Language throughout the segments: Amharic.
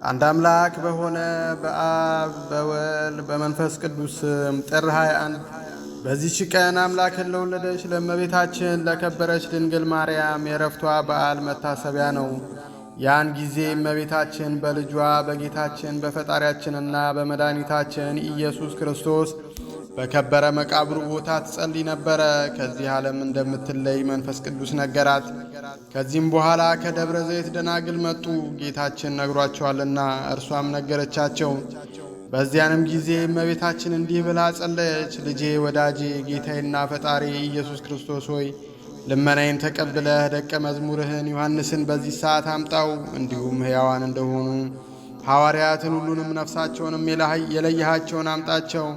አንድ አምላክ በሆነ በአብ በወልድ በመንፈስ ቅዱስ ጥር 21 በዚህች ቀን አምላክን ለወለደች ለእመቤታችን ለከበረች ድንግል ማርያም የዕረፍቷ በዓል መታሰቢያ ነው። ያን ጊዜ እመቤታችን በልጇ በጌታችን በፈጣሪያችንና በመድኃኒታችን ኢየሱስ ክርስቶስ በከበረ መቃብሩ ቦታ ትጸልይ ነበረ። ከዚህ ዓለም እንደምትለይ መንፈስ ቅዱስ ነገራት። ከዚህም በኋላ ከደብረ ዘይት ደናግል መጡ፣ ጌታችን ነግሯቸዋልና እርሷም ነገረቻቸው። በዚያንም ጊዜ እመቤታችን እንዲህ ብላ ጸለየች። ልጄ ወዳጄ ጌታዬና ፈጣሪ ኢየሱስ ክርስቶስ ሆይ ልመናዬን ተቀብለህ ደቀ መዝሙርህን ዮሐንስን በዚህ ሰዓት አምጣው። እንዲሁም ሕያዋን እንደሆኑ ሐዋርያትን ሁሉንም ነፍሳቸውንም የለየሃቸውን አምጣቸው።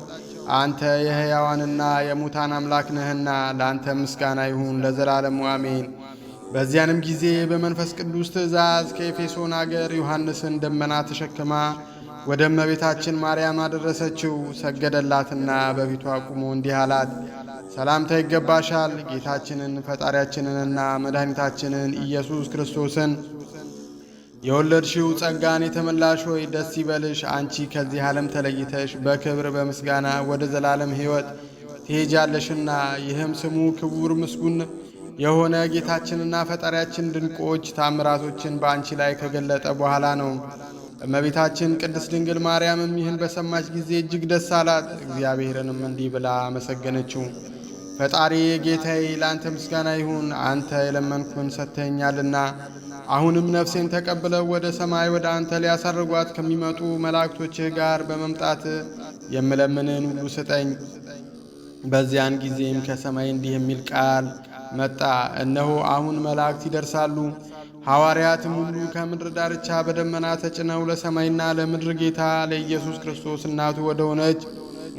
አንተ የሕያዋንና የሙታን አምላክ ነህና ለአንተ ምስጋና ይሁን ለዘላለሙ አሜን። በዚያንም ጊዜ በመንፈስ ቅዱስ ትእዛዝ ከኤፌሶን አገር ዮሐንስን ደመና ተሸክማ ወደ እመቤታችን ማርያም አደረሰችው። ሰገደላትና በፊቷ አቁሞ እንዲህ አላት፣ ሰላምታ ይገባሻል። ጌታችንን ፈጣሪያችንንና መድኃኒታችንን ኢየሱስ ክርስቶስን የወለድሽው ጸጋን የተመላሽ ሆይ ደስ ይበልሽ። አንቺ ከዚህ ዓለም ተለይተሽ በክብር በምስጋና ወደ ዘላለም ሕይወት ትሄጃለሽና ይህም ስሙ ክቡር ምስጉን የሆነ ጌታችንና ፈጣሪያችን ድንቆች ታምራቶችን በአንቺ ላይ ከገለጠ በኋላ ነው። እመቤታችን ቅድስት ድንግል ማርያምም ይህን በሰማች ጊዜ እጅግ ደስ አላት። እግዚአብሔርንም እንዲህ ብላ አመሰገነችው። ፈጣሪ ጌታዬ ለአንተ ምስጋና ይሁን። አንተ የለመንኩን ሰጥተኸኛልና አሁንም ነፍሴን ተቀብለው ወደ ሰማይ ወደ አንተ ሊያሳርጓት ከሚመጡ መላእክቶችህ ጋር በመምጣት የምለምንን ሁሉ ስጠኝ። በዚያን ጊዜም ከሰማይ እንዲህ የሚል ቃል መጣ። እነሆ አሁን መላእክት ይደርሳሉ፣ ሐዋርያትም ሁሉ ከምድር ዳርቻ በደመና ተጭነው ለሰማይና ለምድር ጌታ ለኢየሱስ ክርስቶስ እናቱ ወደ ሆነች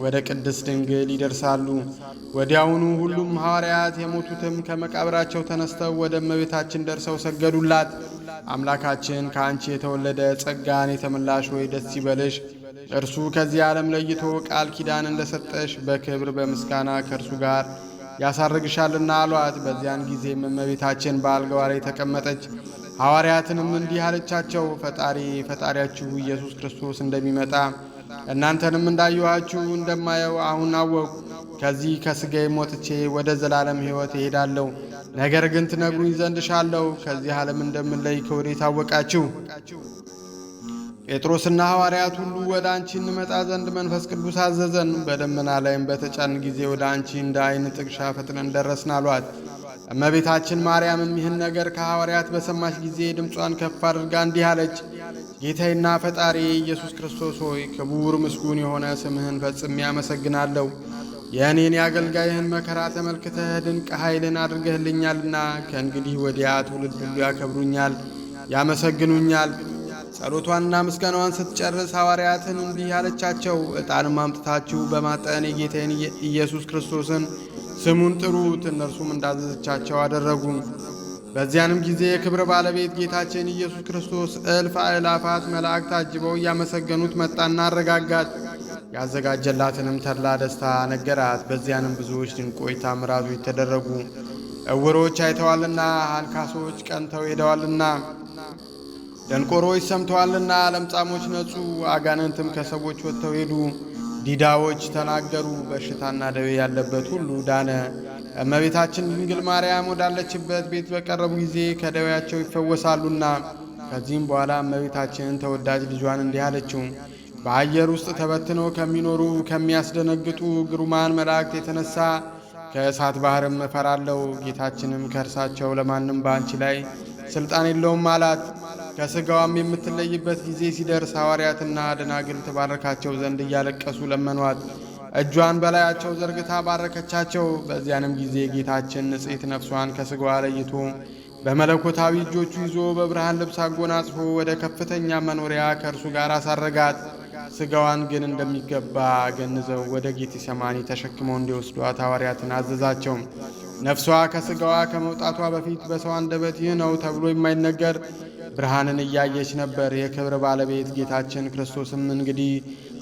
ወደ ቅድስት ድንግል ይደርሳሉ። ወዲያውኑ ሁሉም ሐዋርያት የሞቱትም ከመቃብራቸው ተነስተው ወደ እመቤታችን ደርሰው ሰገዱላት። አምላካችን ከአንቺ የተወለደ ጸጋን የተመላሽ ሆይ ደስ ይበልሽ፣ እርሱ ከዚህ ዓለም ለይቶ ቃል ኪዳን እንደሰጠሽ በክብር በምስጋና ከእርሱ ጋር ያሳርግሻልና አሏት። በዚያን ጊዜም እመቤታችን በአልጋዋ ላይ ተቀመጠች። ሐዋርያትንም እንዲህ አለቻቸው፣ ፈጣሪያችሁ ኢየሱስ ክርስቶስ እንደሚመጣ እናንተንም እንዳየኋችሁ እንደማየው አሁን አወቅሁ። ከዚህ ከሥጋዬ ሞትቼ ወደ ዘላለም ሕይወት እሄዳለሁ። ነገር ግን ትነግሩኝ ዘንድ እሻለሁ፣ ከዚህ ዓለም እንደምለይ ከወዴት አወቃችሁ? ጴጥሮስና ሐዋርያት ሁሉ ወደ አንቺ እንመጣ ዘንድ መንፈስ ቅዱስ አዘዘን። በደመና ላይም በተጫን ጊዜ ወደ አንቺ እንደ ዓይን ጥቅሻ ፈጥነን ደረስን አሏት። እመቤታችን ማርያምም ይህን ነገር ከሐዋርያት በሰማች ጊዜ ድምጿን ከፍ አድርጋ እንዲህ አለች፣ ጌታዬና ፈጣሪ ኢየሱስ ክርስቶስ ሆይ ክቡር ምስጉን የሆነ ስምህን ፈጽሜ አመሰግናለሁ። የእኔን የአገልጋይህን መከራ ተመልክተህ ድንቅ ኃይልን አድርገህልኛልና ከእንግዲህ ወዲያ ትውልድ ሁሉ ያከብሩኛል፣ ያመሰግኑኛል። ጸሎቷንና ምስጋናዋን ስትጨርስ ሐዋርያትን እንዲህ አለቻቸው፣ ዕጣንም አምጥታችሁ በማጠን የጌታዬን ኢየሱስ ክርስቶስን ስሙን ጥሩት። እነርሱም እንዳዘዘቻቸው አደረጉ። በዚያንም ጊዜ የክብር ባለቤት ጌታችን ኢየሱስ ክርስቶስ እልፍ አእላፋት መላእክት አጅበው እያመሰገኑት መጣና አረጋጋት። ያዘጋጀላትንም ተድላ ደስታ ነገራት። በዚያንም ብዙዎች ድንቆች ታምራቶች ተደረጉ። ዕውሮች አይተዋልና፣ አንካሶች ቀንተው ሄደዋልና፣ ደንቆሮች ሰምተዋልና፣ ለምጻሞች ነጹ፣ አጋንንትም ከሰዎች ወጥተው ሄዱ፣ ዲዳዎች ተናገሩ፣ በሽታና ደዌ ያለበት ሁሉ ዳነ። እመቤታችን ድንግል ማርያም ወዳለችበት ቤት በቀረቡ ጊዜ ከደዌያቸው ይፈወሳሉና። ከዚህም በኋላ እመቤታችንን ተወዳጅ ልጇን እንዲህ አለችው፣ በአየር ውስጥ ተበትነው ከሚኖሩ ከሚያስደነግጡ ግሩማን መላእክት የተነሳ ከእሳት ባሕርም እፈራለሁ። ጌታችንም ከእርሳቸው ለማንም በአንቺ ላይ ሥልጣን የለውም አላት። ከሥጋዋም የምትለይበት ጊዜ ሲደርስ ሐዋርያትና ደናግል ተባረካቸው ዘንድ እያለቀሱ ለመኗት። እጇን በላያቸው ዘርግታ ባረከቻቸው። በዚያንም ጊዜ ጌታችን ንጽሕት ነፍሷን ከሥጋዋ ለይቶ በመለኮታዊ እጆቹ ይዞ በብርሃን ልብስ አጎናጽፎ ወደ ከፍተኛ መኖሪያ ከእርሱ ጋር አሳረጋት። ሥጋዋን ግን እንደሚገባ ገንዘው ወደ ጌቴሰማኒ ተሸክመው እንዲወስዷት ሐዋርያትን አዘዛቸው። ነፍሷ ከሥጋዋ ከመውጣቷ በፊት በሰው አንደበት ይህ ነው ተብሎ የማይነገር ብርሃንን እያየች ነበር። የክብር ባለቤት ጌታችን ክርስቶስም እንግዲህ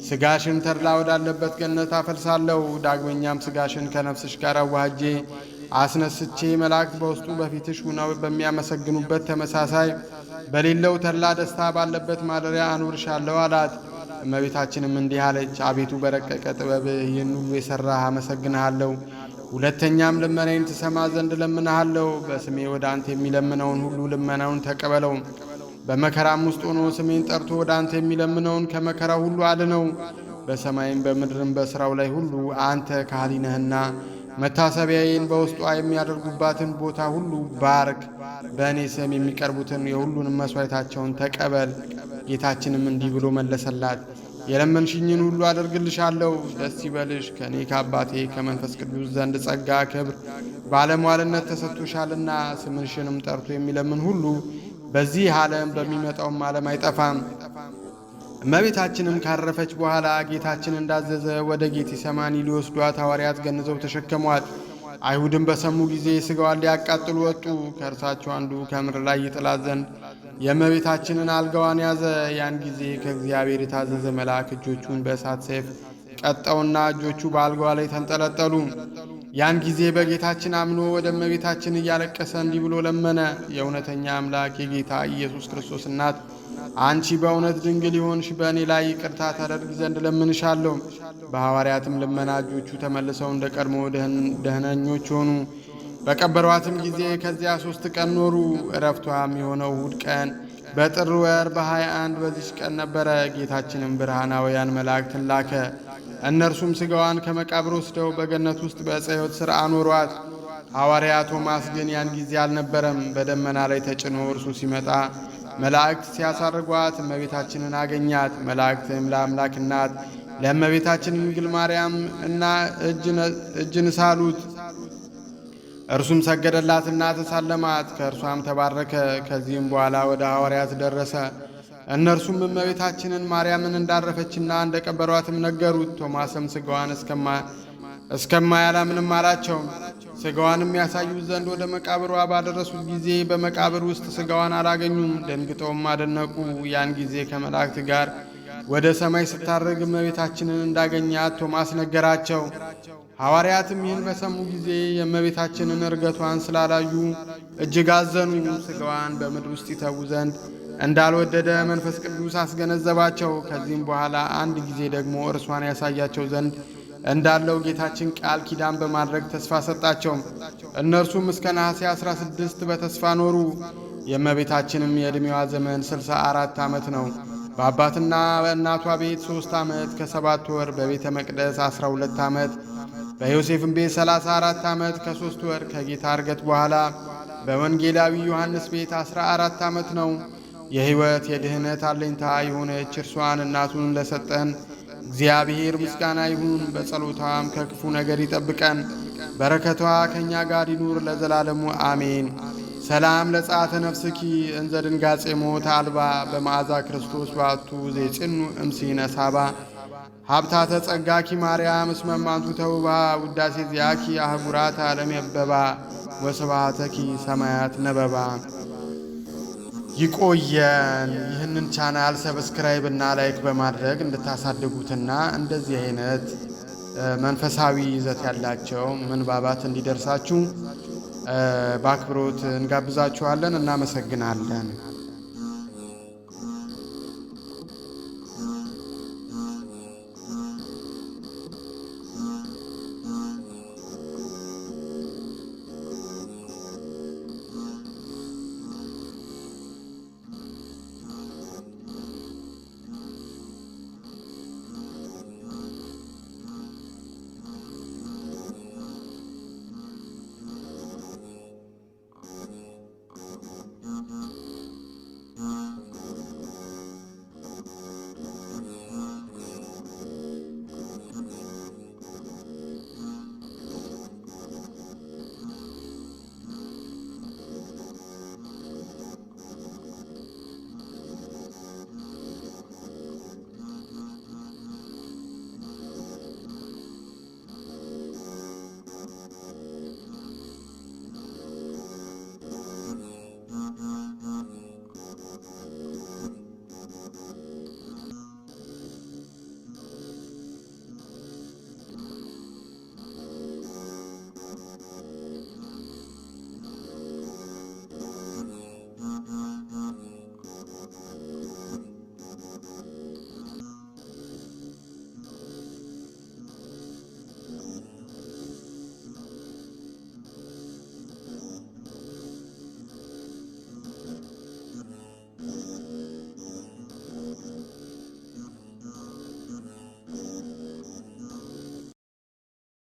ሥጋሽን ተድላ ወዳለበት ገነት አፈልሳለሁ፣ ዳግመኛም ሥጋሽን ከነፍስሽ ጋር አዋህጄ አስነስቼ መላእክት በውስጡ በፊትሽ ሁነው በሚያመሰግኑበት ተመሳሳይ በሌለው ተድላ ደስታ ባለበት ማደሪያ አኖርሻለሁ አላት። እመቤታችንም እንዲህ አለች፣ አቤቱ በረቀቀ ጥበብህ ይህን ሁሉ የሠራህ አመሰግንሃለሁ። ሁለተኛም ልመናዬን ትሰማ ዘንድ እለምንሃለሁ። በስሜ ወደ አንተ የሚለምነውን ሁሉ ልመናውን ተቀበለው። በመከራም ውስጥ ሆኖ ስሜን ጠርቶ ወደ አንተ የሚለምነውን ከመከራው ሁሉ አድነው። በሰማይም በምድርም በሥራው ላይ ሁሉ አንተ ካህሊ ነህና መታሰቢያዬን በውስጧ የሚያደርጉባትን ቦታ ሁሉ ባርክ። በእኔ ስም የሚቀርቡትን የሁሉንም መሥዋዕታቸውን ተቀበል። ጌታችንም እንዲህ ብሎ መለሰላት፣ የለመንሽኝን ሁሉ አደርግልሻለሁ። ደስ ይበልሽ፣ ከእኔ ከአባቴ ከመንፈስ ቅዱስ ዘንድ ጸጋ፣ ክብር፣ ባለሟልነት ተሰጥቶሻልና። ስምሽንም ጠርቶ የሚለምን ሁሉ በዚህ ዓለም በሚመጣውም ዓለም አይጠፋም። እመቤታችንም ካረፈች በኋላ ጌታችን እንዳዘዘ ወደ ጌቴሰማኒ ሊወስዷት ሐዋርያት ገንዘው ተሸከሟት። አይሁድም በሰሙ ጊዜ ሥጋዋን ሊያቃጥሉ ወጡ። ከእርሳቸው አንዱ ከምድር ላይ ይጥላት ዘንድ የእመቤታችንን አልጋዋን ያዘ። ያን ጊዜ ከእግዚአብሔር የታዘዘ መልአክ እጆቹን በእሳት ሰይፍ ቀጠውና እጆቹ በአልጋዋ ላይ ተንጠለጠሉ። ያን ጊዜ በጌታችን አምኖ ወደ እመቤታችን እያለቀሰ እንዲህ ብሎ ለመነ። የእውነተኛ አምላክ የጌታ ኢየሱስ ክርስቶስ እናት አንቺ በእውነት ድንግል ይሆንሽ በእኔ ላይ ይቅርታ ታደርግ ዘንድ ለምንሻለሁ። በሐዋርያትም ልመና እጆቹ ተመልሰው እንደ ቀድሞ ደህነኞች ሆኑ። በቀበሯትም ጊዜ ከዚያ 3 ቀን ኖሩ። ዕረፍቷም የሆነው እሁድ ቀን በጥር ወር በ21 በዚች ቀን ነበረ። ጌታችንም ብርሃናውያን መላእክትን ላከ። እነርሱም ሥጋዋን ከመቃብር ወስደው በገነት ውስጥ በዕፀ ሕይወት ሥር አኖሯት። ሐዋርያ ቶማስ ግን ያን ጊዜ አልነበረም። በደመና ላይ ተጭኖ እርሱ ሲመጣ መላእክት ሲያሳርጓት እመቤታችንን አገኛት። መላእክትም ለአምላክ እናት ለእመቤታችን ድንግል ማርያም እና እጅ ንሳሉት። እርሱም ሰገደላትና ተሳለማት፣ ከእርሷም ተባረከ። ከዚህም በኋላ ወደ ሐዋርያት ደረሰ። እነርሱም እመቤታችንን ማርያምን እንዳረፈችና እንደ ቀበሯትም ነገሩት። ቶማስም ሥጋዋን እስከማያላምንም አላቸው። ሥጋዋንም ያሳዩት ዘንድ ወደ መቃብሯ ባደረሱት ጊዜ በመቃብር ውስጥ ሥጋዋን አላገኙም። ደንግጠውም አደነቁ። ያን ጊዜ ከመላእክት ጋር ወደ ሰማይ ስታርግ እመቤታችንን እንዳገኛት ቶማስ ነገራቸው። ሐዋርያትም ይህን በሰሙ ጊዜ የእመቤታችንን እርገቷን ስላላዩ እጅግ አዘኑ። ሥጋዋን በምድር ውስጥ ይተዉ ዘንድ እንዳልወደደ መንፈስ ቅዱስ አስገነዘባቸው። ከዚህም በኋላ አንድ ጊዜ ደግሞ እርሷን ያሳያቸው ዘንድ እንዳለው ጌታችን ቃል ኪዳን በማድረግ ተስፋ ሰጣቸው። እነርሱም እስከ ነሐሴ 16 በተስፋ ኖሩ። የእመቤታችንም የዕድሜዋ ዘመን 64 ዓመት ነው። በአባትና በእናቷ ቤት 3 ዓመት ከ7 ወር፣ በቤተ መቅደስ 12 ዓመት፣ በዮሴፍም ቤት 34 ዓመት ከ3 ወር ከጌታ ዕርገት በኋላ በወንጌላዊ ዮሐንስ ቤት 14 ዓመት ነው። የሕይወት የድኅነት አለኝታ የሆነች እርሷን እናቱን ለሰጠን እግዚአብሔር ምስጋና ይሁን። በጸሎቷም ከክፉ ነገር ይጠብቀን። በረከቷ ከእኛ ጋር ይኑር ለዘላለሙ አሜን። ሰላም ለጸአተ ነፍስኪ እንዘ ድንጋጼ ሞት አልባ በመዓዛ ክርስቶስ ባቱ ዘይጽኑ እምሲነ ሳባ ሀብታተ ጸጋኪ ማርያም እስመማንቱ ተውባ ውዳሴ ዚያኪ አህጉራት ዓለም የበባ ወስብሐተኪ ሰማያት ነበባ። ይቆየን። ይህንን ቻናል ሰብስክራይብ እና ላይክ በማድረግ እንድታሳድጉትና እንደዚህ አይነት መንፈሳዊ ይዘት ያላቸው ምንባባት እንዲደርሳችሁ በአክብሮት እንጋብዛችኋለን። እናመሰግናለን።